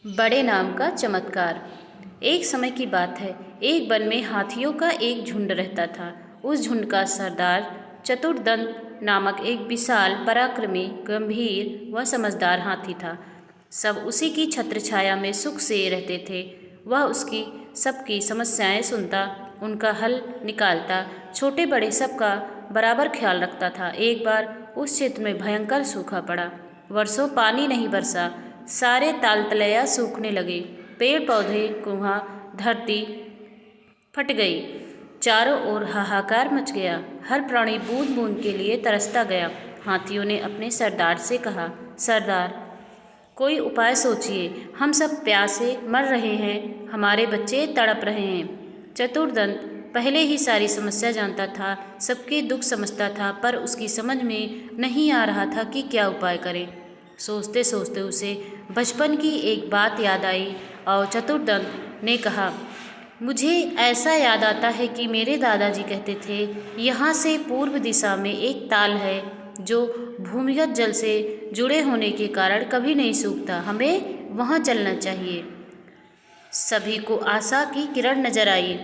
बड़े नाम का चमत्कार। एक समय की बात है, एक वन में हाथियों का एक झुंड रहता था। उस झुंड का सरदार चतुर्दंत नामक एक विशाल, पराक्रमी, गंभीर व समझदार हाथी था। सब उसी की छत्र छाया में सुख से रहते थे। वह उसकी सबकी समस्याएं सुनता, उनका हल निकालता, छोटे बड़े सबका बराबर ख्याल रखता था। एक बार उस क्षेत्र में भयंकर सूखा पड़ा। वर्षों पानी नहीं बरसा। सारे ताल तलैया सूखने लगे। पेड़ पौधे, कुआं, धरती फट गई। चारों ओर हाहाकार मच गया। हर प्राणी बूंद बूंद के लिए तरसता गया। हाथियों ने अपने सरदार से कहा, सरदार, कोई उपाय सोचिए। हम सब प्यासे मर रहे हैं, हमारे बच्चे तड़प रहे हैं। चतुर्दंत पहले ही सारी समस्या जानता था, सबके दुख समझता था, पर उसकी समझ में नहीं आ रहा था कि क्या उपाय करें। सोचते सोचते उसे बचपन की एक बात याद आई और चतुर्दंत ने कहा, मुझे ऐसा याद आता है कि मेरे दादाजी कहते थे, यहाँ से पूर्व दिशा में एक ताल है जो भूमिगत जल से जुड़े होने के कारण कभी नहीं सूखता। हमें वहाँ चलना चाहिए। सभी को आशा की किरण नजर आई।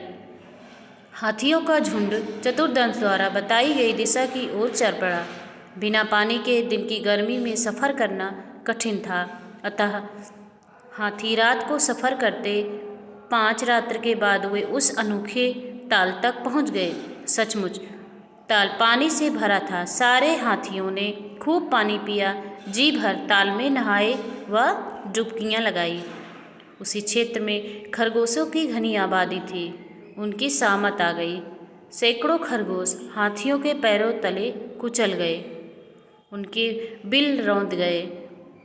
हाथियों का झुंड चतुर्दंत द्वारा बताई गई दिशा की ओर चल पड़ा। बिना पानी के दिन की गर्मी में सफ़र करना कठिन था, अतः हाथी रात को सफ़र करते 5 रात्र के बाद वे उस अनोखे ताल तक पहुंच गए। सचमुच ताल पानी से भरा था। सारे हाथियों ने खूब पानी पिया, जी भर ताल में नहाए व डुबकियां लगाई। उसी क्षेत्र में खरगोशों की घनी आबादी थी। उनकी सामत आ गई। सैकड़ों खरगोश हाथियों के पैरों तले कुचल गए, उनके बिल रौंद गए,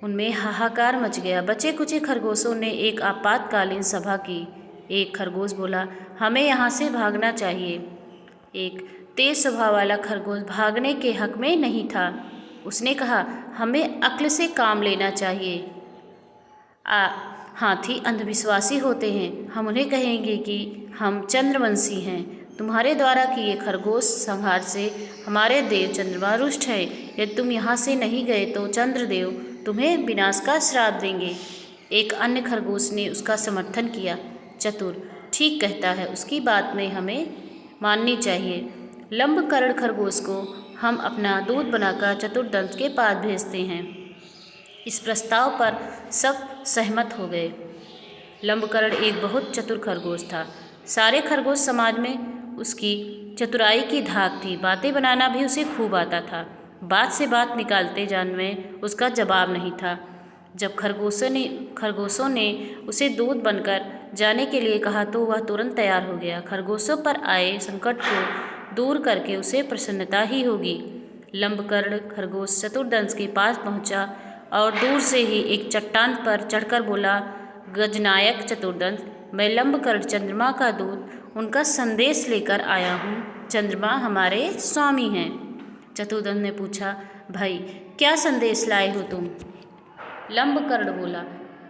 उनमें हाहाकार मच गया। बचे कुचे खरगोशों ने एक आपातकालीन सभा की। एक खरगोश बोला, हमें यहाँ से भागना चाहिए। एक तेज स्वभाव वाला खरगोश भागने के हक में नहीं था। उसने कहा, हमें अक्ल से काम लेना चाहिए। हाथी अंधविश्वासी होते हैं। हम उन्हें कहेंगे कि हम चंद्रवंशी हैं। तुम्हारे द्वारा किए खरगोश संहार से हमारे देव चंद्रमा रुष्ट हैं। यदि तुम यहाँ से नहीं गए तो चंद्रदेव तुम्हें विनाश का श्राप देंगे। एक अन्य खरगोश ने उसका समर्थन किया। चतुर ठीक कहता है, उसकी बात में हमें माननी चाहिए। लंबकर्ण खरगोश को हम अपना दूत बनाकर चतुर्दंत के पास भेजते हैं। इस प्रस्ताव पर सब सहमत हो गए। लंबकर्ण एक बहुत चतुर खरगोश था। सारे खरगोश समाज में उसकी चतुराई की धाक थी। बातें बनाना भी उसे खूब आता था। बात से बात निकालते जाने में उसका जवाब नहीं था। जब खरगोशों ने उसे दूत बनकर जाने के लिए कहा तो वह तुरंत तैयार हो गया। खरगोशों पर आए संकट को दूर करके उसे प्रसन्नता ही होगी। लंबकर्ण खरगोश चतुर्दंत के पास पहुंचा और दूर से ही एक चट्टान पर चढ़कर बोला, गजनायक चतुर्दंत, मैं लंबकर्ण चंद्रमा का दूत उनका संदेश लेकर आया हूँ। चंद्रमा हमारे स्वामी हैं। चतुर्दंत ने पूछा, भाई क्या संदेश लाए हो तुम? लंबकर्ण बोला,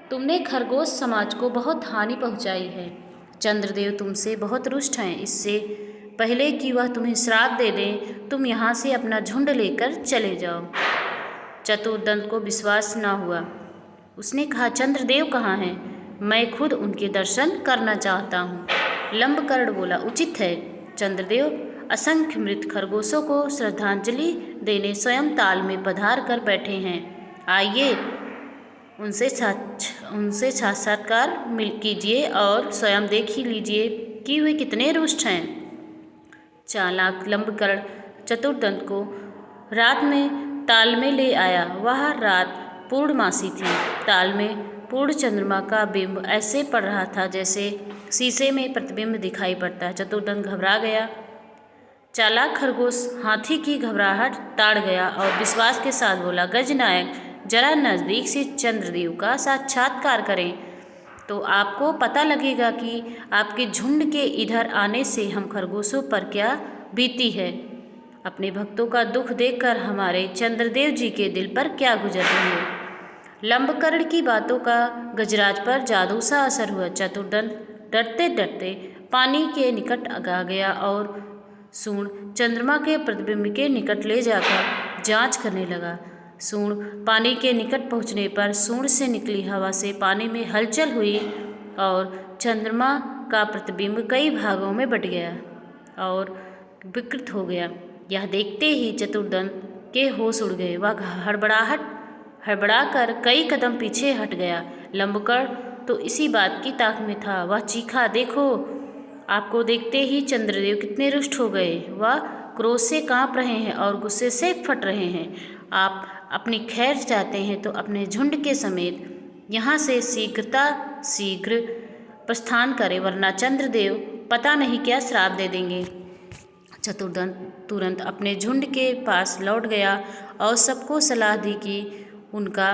तुमने खरगोश समाज को बहुत हानि पहुँचाई है। चंद्रदेव तुमसे बहुत रुष्ट हैं। इससे पहले कि वह तुम्हें श्राप दे दें, तुम यहाँ से अपना झुंड लेकर चले जाओ। चतुर्दंत को विश्वास न हुआ। उसने कहा, चंद्रदेव कहाँ हैं? मैं खुद उनके दर्शन करना चाहता हूँ। लंबकर्ण बोला, उचित है। चंद्रदेव असंख्य मृत खरगोशों को श्रद्धांजलि देने स्वयं ताल में पधार कर बैठे हैं। आइए उनसे साक्षात्कार कीजिए और स्वयं देख ही लीजिए कि वे कितने रुष्ट हैं। चालाक लंबकर्ण चतुर्दंत को रात में ताल में ले आया। वह रात पूर्णमासी थी। ताल में पूर्ण चंद्रमा का बिंब ऐसे पड़ रहा था जैसे शीशे में प्रतिबिंब दिखाई पड़ता है। चतुर्दंत घबरा गया। चालाक खरगोश हाथी की घबराहट ताड़ गया और विश्वास के साथ बोला, गजनायक, जरा नज़दीक से चंद्रदेव का साक्षात्कार करें तो आपको पता लगेगा कि आपके झुंड के इधर आने से हम खरगोशों पर क्या बीती है। अपने भक्तों का दुख देखकर हमारे चंद्रदेव जी के दिल पर क्या गुजर रही है। लंबकर्ण की बातों का गजराज पर जादू सा असर हुआ। चतुर्दंत डरते डरते पानी के निकट आ गया और सूर्ण चंद्रमा के प्रतिबिंब के निकट ले जाकर जांच करने लगा। सूंड पानी के निकट पहुँचने पर सूंड से निकली हवा से पानी में हलचल हुई और चंद्रमा का प्रतिबिंब कई भागों में बट गया और विकृत हो गया। यह देखते ही चतुर्दंत के होश उड़ गए। वह हड़बड़ाकर कई कदम पीछे हट गया। लंबकर्ण तो इसी बात की ताक में था। वह चीखा, देखो, आपको देखते ही चंद्रदेव कितने रुष्ट हो गए। वह क्रोध से कांप रहे हैं और गुस्से से फट रहे हैं। आप अपनी खैर चाहते हैं तो अपने झुंड के समेत यहाँ से शीघ्र प्रस्थान करें, वरना चंद्रदेव पता नहीं क्या श्राप दे देंगे। चतुर्दंत तुरंत अपने झुंड के पास लौट गया और सबको सलाह दी कि उनका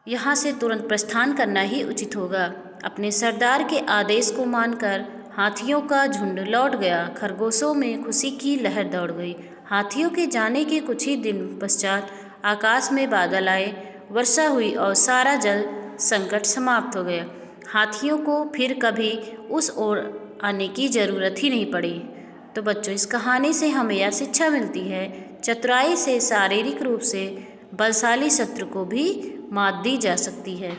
यहाँ से तुरंत प्रस्थान करना ही उचित होगा। अपने सरदार के आदेश को मानकर हाथियों का झुंड लौट गया। खरगोशों में खुशी की लहर दौड़ गई। हाथियों के जाने के कुछ ही दिन पश्चात आकाश में बादल आए, वर्षा हुई और सारा जल संकट समाप्त हो गया। हाथियों को फिर कभी उस ओर आने की जरूरत ही नहीं पड़ी। तो बच्चों, इस कहानी से हमें यह शिक्षा मिलती है, चतुराई से शारीरिक रूप से बलशाली शत्रु को भी मात दी जा सकती है।